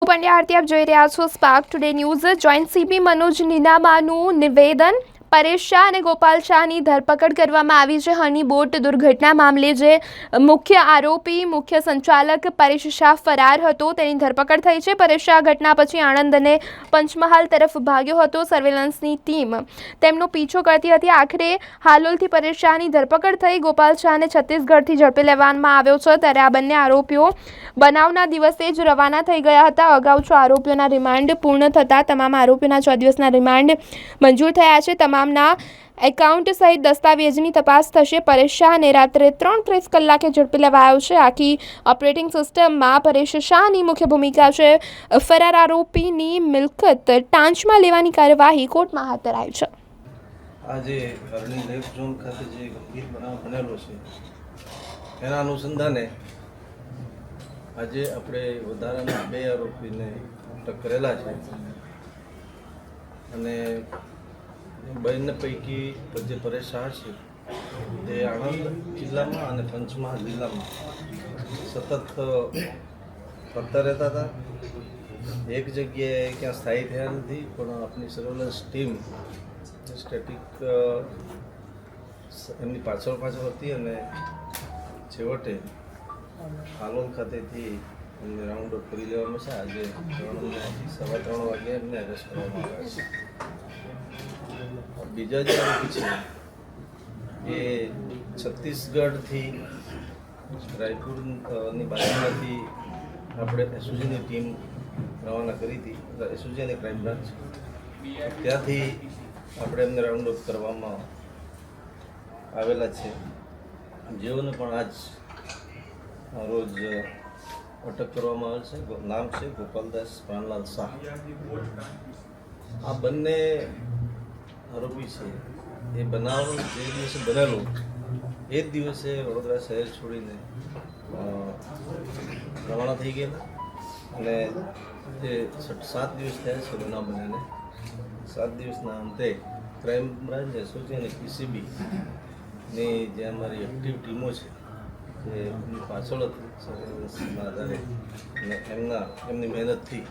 પંડ્યા આરતી આપ જોઈ રહ્યા છો Spark Today News. Joint CP Manoj નીનામાનું નિવેદન। પરેશ શાહ અને ગોપાલ શાહની ધરપકડ કરવામાં આવી છે। હની બોટ દુર્ઘટના મામલે જે મુખ્ય આરોપી મુખ્ય સંચાલક પરેશ શાહ ફરાર હતો તેની ધરપકડ થઈ છે। પરેશ શાહ ઘટના પછી આણંદ અને પંચમહાલ તરફ ભાગ્યો હતો। સર્વેલન્સની ટીમ તેમનો પીછો કરતી હતી। આખરે હાલોલથી પરેશ શાહની ધરપકડ થઈ। ગોપાલ શાહને છત્તીસગઢથી ઝડપી લેવામાં આવ્યો છે। ત્યારે આ બંને આરોપીઓ બનાવના દિવસે જ રવાના થઈ ગયા હતા। અગાઉ 6 આરોપીઓના રિમાન્ડ પૂર્ણ થતા તમામ આરોપીઓના 6 દિવસના રિમાન્ડ મંજૂર થયા છે। તમામના એકાઉન્ટ સહિત દસ્તાવેજની તપાસ થશે। પરેશ શાહને રાત્રે 3:30 કલાકે ઝડપી લેવાયો છે। આખી ઓપરેટિંગ સિસ્ટમમાં પરેશ શાહની મુખ્ય ભૂમિકા છે। ફરાર આરોપીની મિલકત ટાંચમાં લેવાની કાર્યવાહી કોર્ટમાં હાથ ધરાઈ છે। આજે અરણી લેફ્ટ ઝોન ખાતે જે ગંભીર બનાવ બનેલો છે એના અનુસંધાને આજે આપણે વધારાના 2 આરોપીને અટક કરેલા છે અને બંને પૈકી જે પરેશ શાહ છે તે આણંદ જિલ્લામાં અને પંચમહાલ જિલ્લામાં સતત ફરતા રહેતા હતા। એક જગ્યાએ ક્યાં સ્થાયી થયા નથી, પણ આપણી સર્વેલન્સ ટીમ સ્ટેટિક એમની પાછળ હતી અને છેવટે હાલોલ ખાતેથી એમને રાઉન્ડ અપ કરી લેવામાં છે। આજે 3:15 વાગે એમને અરેસ્ટ કરવામાં આવ્યા છે। બીજા જે આરોપી છે એ છત્તીસગઢથી રાયપુરની બાજુમાંથી આપણે એસઓજીની ટીમ રવાના કરી હતી। એસઓજી અને ક્રાઇમ બ્રાન્ચ ત્યાંથી આપણે એમને રાઉન્ડ અપ કરવામાં આવેલા છે। જેઓને પણ આજ રોજ અટક કરવામાં આવે છે। નામ છે ગોપાલદાસ પ્રાણલાલ શાહ। આ બંને આરોપી છે એ બનાવ જે દિવસે બનેલો એ જ દિવસે વડોદરા શહેર છોડીને રવાના થઈ ગયેલા અને જે 7 દિવસ થયા છે બનાવ બનેને। 7 દિવસના અંતે ક્રાઇમ બ્રાન્ચ, એસઓજી અને પીસીબીની જે અમારી એક્ટિવ ટીમો છે જે એમની પાછળ હતી સર્વેલન્સના આધારે અને એમની મહેનતથી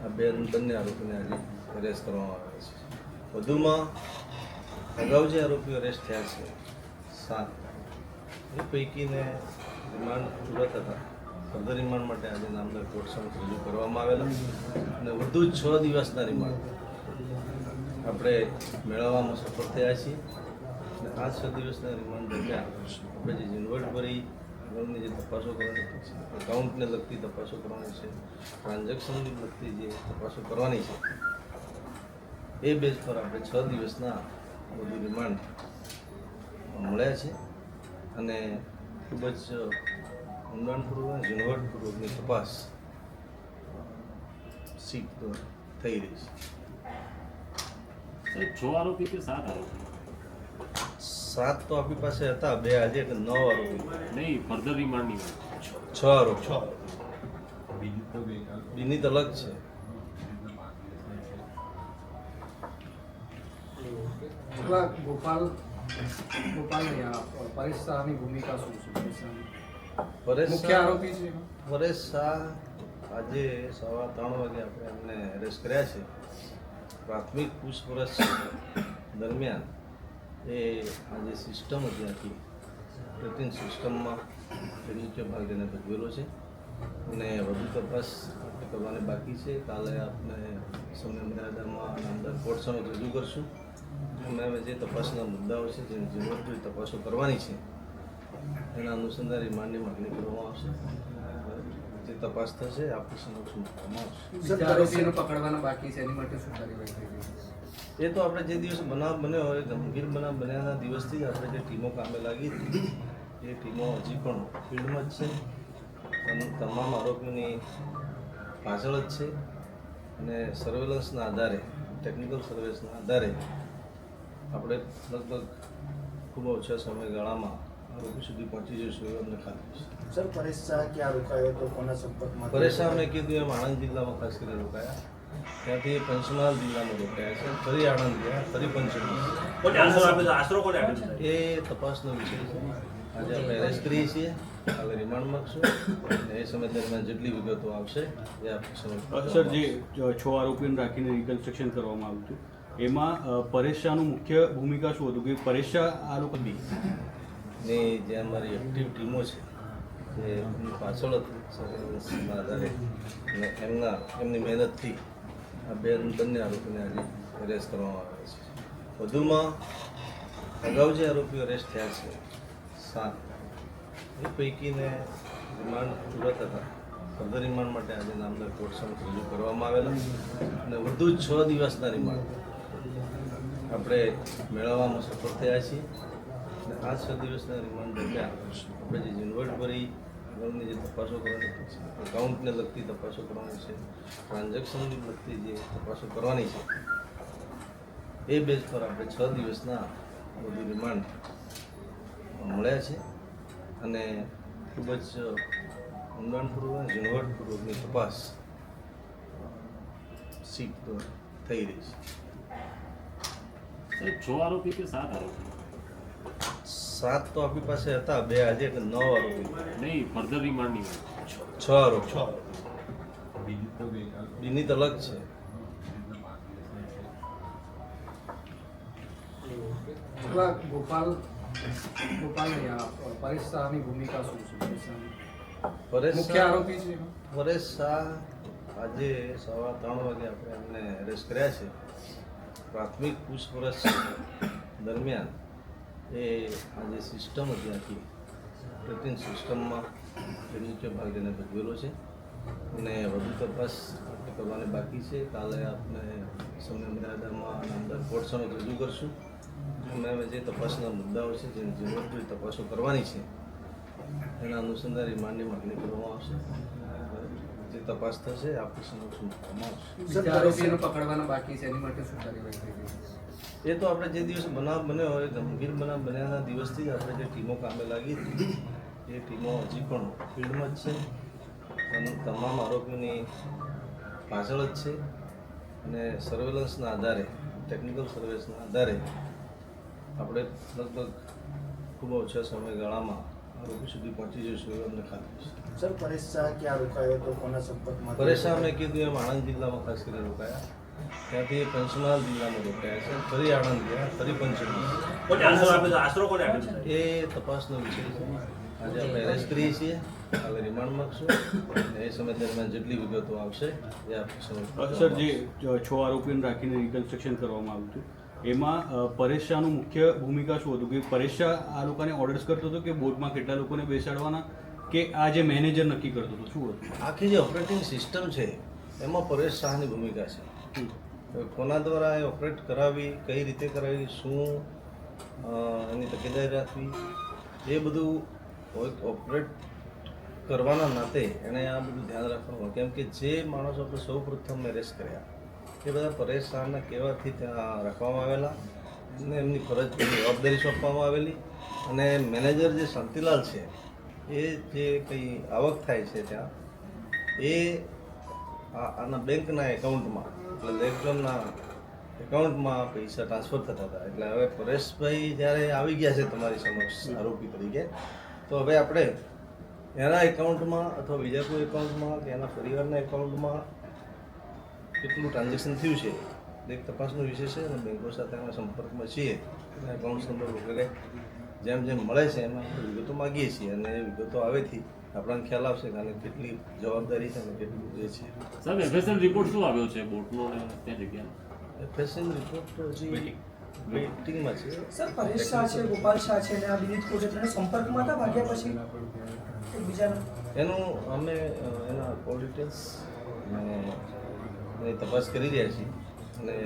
આ બંને આરોપીને આજે અરેસ્ટ કરવામાં આવ્યા છે। વધુમાં અગાઉ જે આરોપીઓ અરેસ્ટ થયા છે 7, એ પૈકીને રિમાન્ડ પૂરા થતા ફર્ધર રિમાન્ડ માટે આજે નામદાર કોર્ટ સમક્ષ રજૂ કરવામાં આવેલા અને વધુ 6 દિવસના રિમાન્ડ આપણે મેળવવામાં સફળ થયા છીએ। અને આ 6 દિવસના રિમાન્ડ દરમિયાન આપણે જે ઝીણવટભરી આગળની જે તપાસો કરવાની છે, એકાઉન્ટને લગતી તપાસો કરવાની છે, ટ્રાન્ઝેક્શનને લગતી જે તપાસો કરવાની છે, એ બેઝ પર આપણે 6 દિવસના બધું રિમાન્ડ મળ્યા છે અને ખૂબ જ ઊંડાણપૂર્વક ઝીણવટપૂર્વકની તપાસ થઈ રહી છે। 6 આરોપી કે 7 આરોપી? 7 તો આપણી પાસે હતા, 2 આજે એટલે 9 આરોપી નહીં, ફર્ધર રિમાન્ડની 6 આરોપી। બીની તો અલગ છે। પરેશ શાહની ભૂમિકા શું છે? પરેશ શાહ આજે 3:15 વાગે આપણે એમને એરેસ્ટ કર્યા છે। પ્રાથમિક પૂછપરછ દરમિયાન એ આજે સિસ્ટમ હતી આખી ઓપરેટિંગ સિસ્ટમમાં એ મુખ્ય ભાગ એને ભજવેલો છે અને વધુ તપાસ કરવાની બાકી છે। કાલે આપણે સમય મર્યાદામાં નામદાર કોર્ટ સમક્ષ રજૂ કરશું અને હવે જે તપાસના મુદ્દાઓ છે, જે ઝીણવટભરી તપાસો કરવાની છે એના અનુસંધાને રિમાન્ડની માગણી કરવામાં આવશે। જે તપાસ થશે આપણી સમક્ષ મૂકવામાં આવશે। પકડવાના બાકી છે, એની માટે શું કાર્યવાહી થઈ રહી છે? એ તો આપણે જે દિવસે બનાવ બન્યો હોય, ગંભીર બનાવ બન્યાના દિવસથી જ આપણે જે ટીમો કામે લાગી હતી એ ટીમો હજી પણ ફિલ્ડમાં જ છે અને તમામ આરોપીઓની પાછળ જ છે અને સર્વેલન્સના આધારે, ટેકનિકલ સર્વેલન્સના આધારે આપણે લગભગ ખૂબ ઓછા સમયગાળામાં આરોપી સુધી પહોંચી જઈશું એવું અમને ખાતરી છે। સર, પરેશ શાહ ક્યાં રોકાયો હતો, કોના સંપર્કમાં? પરેશ શાહ મેં કીધું એમ આણંદ જિલ્લામાં ખાસ કરીને રોકાયા, ત્યાંથી પંચમહાલ જિલ્લામાં રોકાયા છે, ફરી આણંદ ગયા, ફરી પંચમહાલ। એ તપાસનો વિષય છે। આજે આપણે એરેસ્ટ કરીએ છીએ કાલે રિમાન્ડ માંગશું અને એ સમય દરમિયાન જેટલી વિગતો આવશે એ આપ સમક્ષ સર, જે 6 આરોપીઓને રાખીને રિકન્સ્ટ્રક્શન કરવામાં આવ્યું હતું એમાં પરેશ શાહનું મુખ્ય ભૂમિકા શું હતું કે પરેશ શાહ આ લોકો ની જે અમારી એક્ટિવ ટીમો છે એ એમની પાછળ હતી સર્વેલન્સના આધારે અને એમની મહેનતથી આ બંને આરોપીને આજે એરેસ્ટ કરવામાં આવે છે. વધુમાં અગાઉ જે આરોપીઓ એરેસ્ટ થયા છે 7 એ પૈકીને રિમાન્ડ પૂરા થતા ફર્ધર રિમાન્ડ માટે આજે નામદાર કોર્ટ સમક્ષ રજૂ કરવામાં આવેલા અને વધુ 6 દિવસના રિમાન્ડ આપણે મેળવવામાં સફળ થયા છીએ. અને આ 6 દિવસના રિમાન્ડ દરમિયાન આપણે જે ઝીણવટભરી આગળની જે તપાસો કરવાની છે, એકાઉન્ટને લગતી તપાસો કરવાની છે, ટ્રાન્ઝેક્શનની લગતી જે તપાસો કરવાની છે, એ બેઝ પર આપણે 6 દિવસના બધું રિમાન્ડ મળ્યા છે અને ખૂબ જ ઊંડાણપૂર્વક ઝીણવટપૂર્વકની તપાસ સીટ પર થઈ રહી છે. સાહેબ 6 આરોપી કે 7 આરોપી 7 તો આપણી પાસે હતા, 2 આજે એટલે 9 આરોપી, નહીં ફર્ધર રિમાન્ડની વાત. 6 આરોપી. બીની અલગ છે. ગોપાલ નહીં, આ પરેશ શાહની ભૂમિકા શું છે? પરેશ મુખ્ય શાહ- આરોપી છે પરેશ શાહ આજે 3:15 વાગે આપણે એમને એરેસ્ટ કર્યા છે. પ્રાથમિક પૂછપરછ દરમિયાન એ આજે સિસ્ટમ હતી આખી ઓપરેટિંગ સિસ્ટમમાં એ મુખ્ય ભાગ એને ભજવેલો છે અને વધુ તપાસ આપણે કરવાની બાકી છે. કાલે આપણે સમય મર્યાદામાં નામદાર કોર્ટ સમક્ષ રજૂ કરશું અને હવે જે તપાસના મુદ્દાઓ છે, જે ઝીણવટભરી તપાસો કરવાની છે, એના અનુસંધાન રિમાન્ડની માગણી કરવામાં આવશે. જે તપાસ થશે આપણી સમક્ષ મૂકવામાં આવશે. બીજા આરોપીઓને પકડવાના બાકી છે, એની માટે શું કાર્યવાહી થઈ ગઈ? એ તો આપણે જે દિવસે બનાવ બન્યો હોય, ગંભીર બનાવ બન્યાના દિવસથી જ આપણે જે ટીમો કામે લાગી હતી એ ટીમો હજી પણ ફિલ્ડમાં જ છે અને તમામ આરોપીઓની પાછળ જ છે અને સર્વેલન્સના આધારે, ટેકનિકલ સર્વેલન્સના આધારે આપણે લગભગ ખૂબ ઓછા સમયગાળામાં આરોપી સુધી પહોંચી જઈશું એવું અમને ખાતરી છે. સર, પરેશ શાહ ક્યાં રોકાયો હતો, કોના સંપર્કમાં હતો? પરેશ શાહ મેં કીધું એમ આણંદ જિલ્લામાં ખાસ કરીને રોકાયા, ત્યાંથી પંચમહાલ જિલ્લામાં રોકાયા છે, ફરી આણંદ ગયા, ફરી પંચમહાલ. એ તપાસનો વિષય છે. આજે આપણે એરેસ્ટ કરીએ છીએ, કાલે રિમાન્ડ માંગશું અને એ સમય દરમિયાન જેટલી વિગતો આવશે એ આપ સમક્ષ સર, જે 6 આરોપીઓને રાખીને રિકન્સ્ટ્રક્શન કરવામાં આવ્યું હતું એમાં પરેશ શાહનું મુખ્ય ભૂમિકા શું હતું કે પરેશ શાહ આ લોકોને ઓર્ડર્સ કરતો હતો કે બોટમાં કેટલા લોકોને બેસાડવાના કે આ જે મેનેજર નક્કી કરતો હતો, શું હતું? આખી જે ઓપરેટિંગ સિસ્ટમ છે એમાં પરેશ શાહની ભૂમિકા છે. હવે કોના દ્વારા એ ઓપરેટ કરાવી, કઈ રીતે કરાવી, શું એની તકેદારી રાખવી, એ બધું ઓપરેટ કરવાના નાતે એણે આ બધું ધ્યાન રાખવાનું. કેમ કે જે માણસો આપણે સૌ પ્રથમ એરેસ્ટ કર્યા એ બધા પરેશ શાહના કહેવાથી ત્યાં રાખવામાં આવેલા અને એમની ફરજ જવાબદારી સોંપવામાં આવેલી અને મેનેજર જે શાંતિલાલ છે એ જે કંઈ આવક થાય છે ત્યાં એ આના બેંકના એકાઉન્ટમાં, એટલે લેગઝોનના એકાઉન્ટમાં પૈસા ટ્રાન્સફર થતા હતા. એટલે હવે પરેશભાઈ જ્યારે આવી ગયા છે તમારી સમક્ષ આરોપી તરીકે, તો હવે આપણે એના એકાઉન્ટમાં અથવા બીજા કોઈ એકાઉન્ટમાં કે એના પરિવારના એકાઉન્ટમાં કેટલું ટ્રાન્ઝેક્શન થયું છે એક તપાસનો વિષય છે અને બેંકો સાથે અમે સંપર્કમાં છીએ. એકાઉન્ટ નંબર વગેરે જેમ જેમ મળે છે એમાં આપણે વિગતો માગીએ છીએ અને એ વિગતો આવેથી આપણને ખ્યાલ આવશે કે આને કેટલી જવાબદારી છે અને કેટલું એ છે. સાહેબ એફએસએલ રિપોર્ટ શું આવ્યો છે બોટનો ને ત્યાં જગ્યાનો? એફએસએલ રિપોર્ટ તો હજી વેઇટિંગમાં છે. સર, પરેશ શાહ છે, ગોપાલ શાહ છે અને આ વિનીત કોચે ત્રણે સંપર્કમાં હતા ભાગ્યા પછી એકબીજાના? એનું અમે એના કોલ ડિટેલ્સ એની તપાસ કરી રહ્યા છીએ અને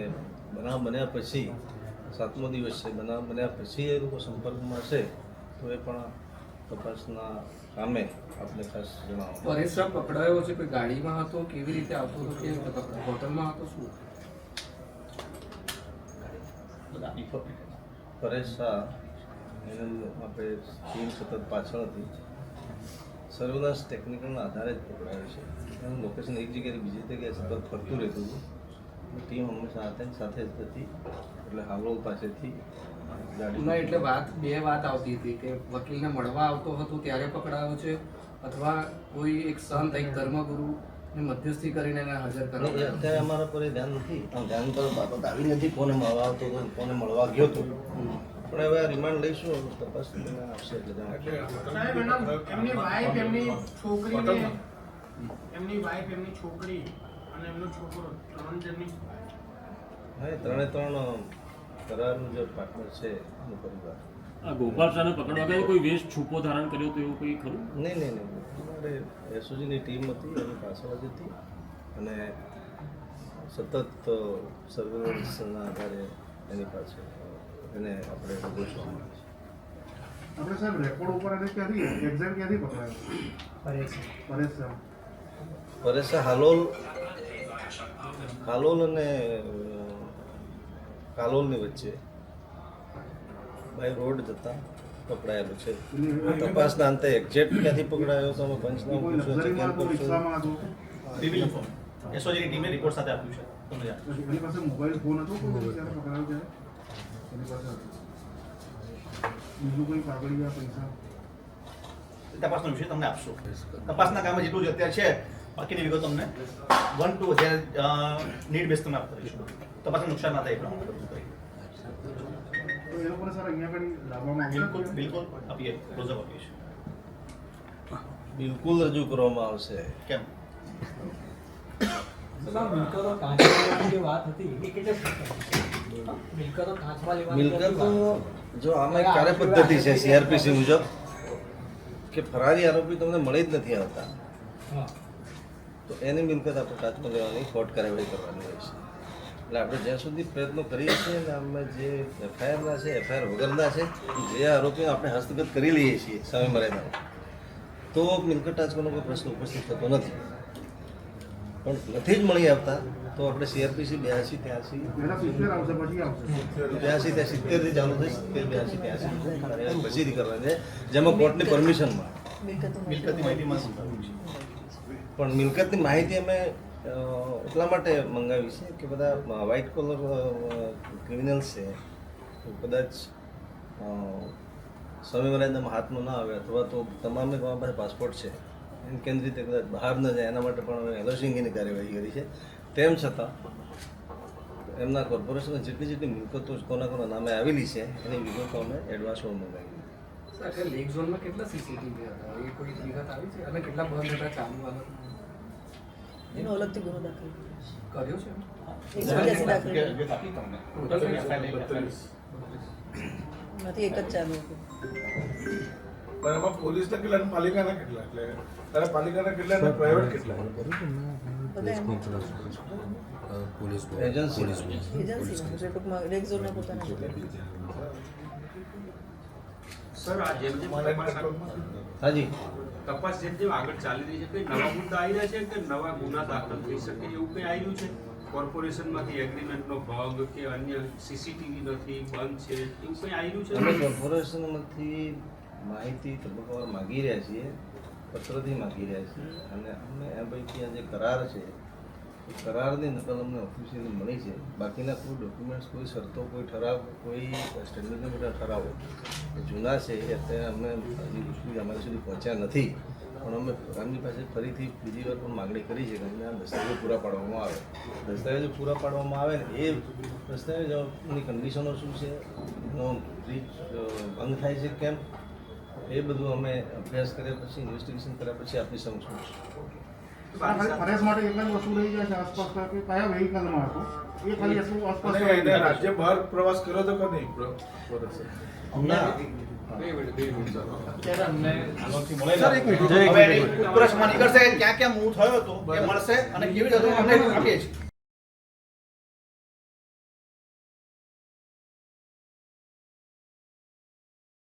બનાવ બન્યા પછી 7મો દિવસ છે, બનાવ બન્યા પછી એ લોકો સંપર્કમાં હશે તો એ પણ તપાસના કામે આપણે ખાસ જણાવો. પરેશ શાહ પકડાયો છે, કોઈ ગાડીમાં હતો, કેવી રીતે આવતો હતો, કે હોટલમાં હતો, શું? પરેશ શાહ એનું આપણે ટીમ સતત પાછળ હતી, સર્વેલન્સ ટેકનિકલના આધારે જ પકડાયો છે. એનું લોકેશન એક જગ્યાએ બીજી જગ્યાએ સતત ફરતું રહેતું હતું. ટીમ હંમેશા સાથે જ હતી. એટલે હાલોલ પાસેથી ગાડી ના એટલે બે વાત આવતી હતી કે વકીલને મળવા આવતો હતો ત્યારે પકડાયો છે અથવા કોઈ એક સંત એક ધર્મગુરુ ને મધ્યસ્થી કરીને એને હાજર અને એ કરાવ્યો. અત્યારે અમારા પર એ ધ્યાન નથી ધ્યાન પર બાબત આવી નથી કોને મળવા આવતો હતો કોને મળવા ગયો હતો પણ હવે રિમાન્ડ લઈશું તપાસ આવશે એટલે સાહેબ એમની વાઈફ એમની છોકરીને એમની વાઈફ એમની છોકરી અને એમનો છોકરો 3 જણની હા એ ત્રણ કરારનું જે પાર્ટનર છે એનું પરિવાર આ ગોપાલ શાહને પકડવા ગયા કોઈ વેશ છૂપો ધારણ કર્યો તો એવું કોઈ ખરું? નહીં અમારે એસઓજીની ટીમ હતી એની પાછળ જ હતી અને સતત સર્વેલન્સના આધારે એની પાછળ એને આપણે ગોઠવવામાં આવે છે. આપણે સાહેબ રેકોર્ડ ઉપર એને ક્યાંથી એક્ઝેક્ટ ક્યાંથી પકડાયો પરેશ શાહ પરેશ હાલોલ અને કાલોલની વચ્ચે બાય રોડ જતા પકડાયેલો છે. તપાસના અંતે એક્ઝેક્ટ ક્યાંથી પકડાયો તો અમે પંચનામું કોઈ પૂછ્યું છે કેમ લક્ઝરીમાં હતો પૂછ્યું રિક્ષામાં હતો એસઓજીની ટીમે રિપોર્ટ સાથે આપ્યું છે તમને યાદ પછી એની પાસે મોબાઈલ ફોન હતો કોઈ જ્યારે પકડાયો ત્યારે એની પાસે હતો બીજું કોઈ કાગળિયા પૈસા તપાસનો વિષય તમને આપશો. તપાસના કામે જેટલું જ અત્યારે છે બાકીની વિગત તમને 1 to જ્યારે નીડ બેઝ તમે આપતા રહીશું. તપાસને નુકસાન ના થાય એ પ્રમાણે બધું કરીએ. તો એ લોકોને સર અહીંયા આગળ લાવવામાં આવ્યું બિલકુલ આપીએ ક્લોઝઅપ આપીએ છીએ. બિલકુલ રજૂ કરવામાં આવશે. કેમ મિલકત જો આમાં એક કાર્યપદ્ધતિ છે સીઆરપીસી મુજબ કે ફરારી આરોપી તમને મળી જ નથી આવતા તો એની મિલકત આપણે કાચમાં લેવાની કોર્ટ કાર્યવાહી કરવાની હોય છે. એટલે આપણે જ્યાં સુધી પ્રયત્નો કરીએ છીએ ને અમે જે એફઆઈઆરના છે એફઆઈઆર વગરના છે જે આરોપીઓ આપણે હસ્તગત કરી લઈએ છીએ સામે મર્યાદામાં તો મિલકત ટાચવાનો કોઈ પ્રશ્ન ઉપસ્થિત થતો નથી. પણ નથી જ મળી આવતા તો આપણે સીઆરપીસી 82 પહેલા 70 આવશે પછી આવશે 70 ચાલુ થઈ 70 82 પછીથી કરવાની છે જેમાં કોર્ટની પરમિશન મળે. મિલકતની માહિતીમાં શું કરવું છે? પણ મિલકતની માહિતી અમે એટલા માટે મંગાવી છે કે બધા વ્હાઇટ કોલર ક્રિમિનલ્સ છે તો કદાચ સમય મર્યાદામાં હાથમાં ના આવે અથવા તો તમામે તમારી પાસે પાસપોર્ટ છે એને કેન્દ્ર રીતે કદાચ બહાર ન જાય એના માટે પણ અમે એલોસિંગની કાર્યવાહી કરી છે. તેમ છતાં એમના કોર્પોરેશનને જેટલી મિલકતો કોના નામે આવેલી છે એની વિગતો અમે એડવાન્સમાં મંગાવી. આખા લેક ઝોનમાં કેટલા સીસીટીવી હતા એ કોઈ વિગત આવી છે અને કેટલા બંધ હતા ચાલુ હાલતમાં એનો અલગથી ગુનો દાખલ કર્યો છે? 182 દાખલ વિગત આપી તમને. ટોટલ નથી એક જ ચાલુ હતું પણ એમાં પોલીસના કેટલા અને પાલિકાના કેટલા એટલે તારે પાલિકાના કેટલા અને પ્રાઇવેટ કેટલા બધા એજન્સી એજન્સીમાં એટલે ટૂંકમાં રેક ઝોનના પોતાના સર આ જેમ હાજી તપાસ જેમ આગળ ચાલી રહી છે કઈ નવા મુદ્દા આવી રહ્યા છે કે નવા ગુના દાખલ થઈ શકે એવું કંઈ આવ્યું છે? કોર્પોરેશનમાંથી એગ્રીમેન્ટનો ભંગ કે અન્ય સીસીટીવી નથી બંધ છે એવું કંઈ આવ્યું છે? અમે કોર્પોરેશનમાંથી માહિતી તબક્કાવાર માગી રહ્યા છીએ પત્રથી માગી રહ્યા છીએ અને અમે આ પૈકી આ જે કરાર છે એ કરારની નકલ અમને ઓફિશિયલી મળી છે. બાકીના કોઈ ડોક્યુમેન્ટ્સ કોઈ શરતો કોઈ ઠરાવ કોઈ સ્ટેન્ડિંગ ઠરાવો એ જૂના છે એ અત્યારે અમે હજી સુધી અમારી સુધી પહોંચ્યા નથી પણ અમે એમની પાસે ફરીથી બીજી વાર પણ માગણી કરી છે કે અમને આ દસ્તાવેજો પૂરા પાડવામાં આવે. દસ્તાવેજો પૂરા પાડવામાં આવે ને એ દસ્તાવેજોની કન્ડિશનો શું છે એનો ભંગ થાય છે કેમ એ બધું અમે અભ્યાસ કર્યા પછી ઇન્વેસ્ટિગેશન કર્યા પછી આપણી સમક્ષ ફરેશ માટે એક જ વસ્તુ રહી જાય છે આસપાસ કે કયા વેહિકલમાં હતો એ ખાલી એટલું આસપાસ રાજ્ય બહાર પ્રવાસ કર્યો તો કે નહીં ના સર, એક મિનિટ. હવે એની પૂછપરછમાં નીકળશે કે ક્યાં ક્યાં મૂવ થયો હતો એ મળશે અને કેવી રીતે અમને આપીએ છીએ.